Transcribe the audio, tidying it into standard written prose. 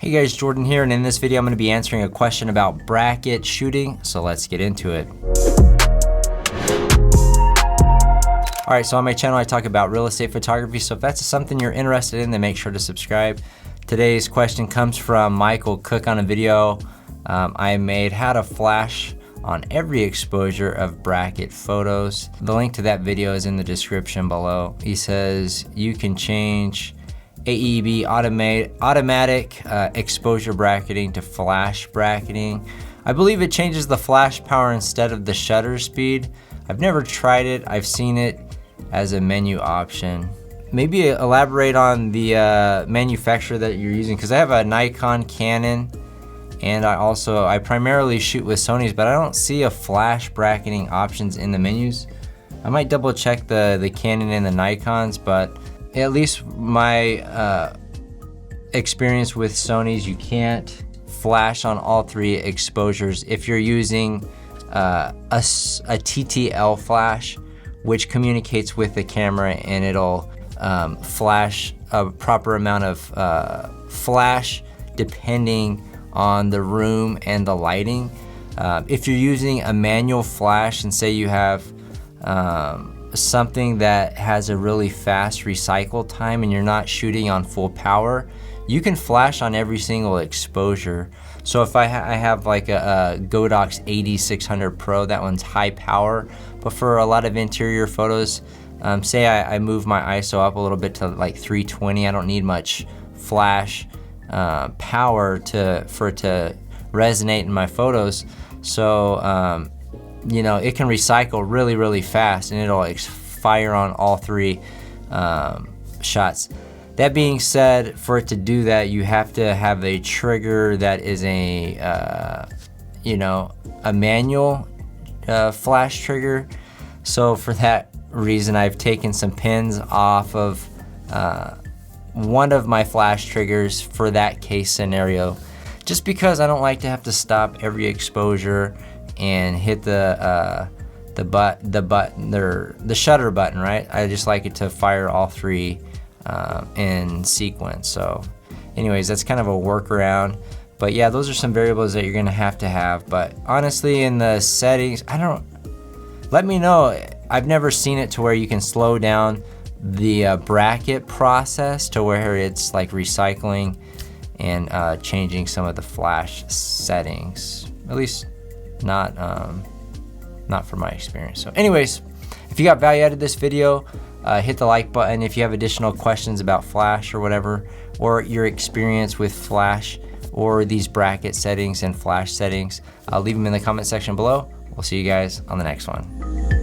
Hey guys, Jordan here, and in this video I'm going to be answering a question about bracket shooting, so let's get into it. Alright, so on my channel I talk about real estate photography, so if that's something you're interested in, then make sure to subscribe. Today's question comes from Michael Cook on a video I made, how to flash on every exposure of bracket photos. The link to that video is in the description below. He says you can change AEB automatic exposure bracketing to flash bracketing. I believe it changes the flash power instead of the shutter speed. I've never tried it. I've seen it as a menu option. Maybe elaborate on the manufacturer that you're using, because I have a Nikon, Canon, and I primarily shoot with Sony's, but I don't see a flash bracketing options in the menus. I might double check the Canon and the Nikons, but at least my experience with Sony's, you can't flash on all three exposures if you're using a TTL flash, which communicates with the camera, and it'll flash a proper amount of flash depending on the room and the lighting. If you're using a manual flash, and say you have something that has a really fast recycle time and you're not shooting on full power, you can flash on every single exposure. So if I have like a Godox 8600 Pro, that one's high power, but for a lot of interior photos, say I move my ISO up a little bit to like 320, I don't need much flash power for it to resonate in my photos. So you know, it can recycle really fast, and it'll fire on all three shots. That being said, for it to do that, you have to have a trigger that is a you know, a manual flash trigger. So for that reason, I've taken some pins off of one of my flash triggers for that case scenario, just because I don't like to have to stop every exposure and hit the shutter button, right? I just like it to fire all three in sequence. So anyways, that's kind of a workaround. But yeah, those are some variables that you're gonna have to have. But honestly, in the settings, let me know. I've never seen it to where you can slow down the bracket process to where it's like recycling and changing some of the flash settings, at least not from my experience. So anyways, if you got value out of this video, hit the like button. If you have additional questions about flash or whatever, or your experience with flash or these bracket settings and flash settings, leave them in the comment section below. We'll see you guys on the next one.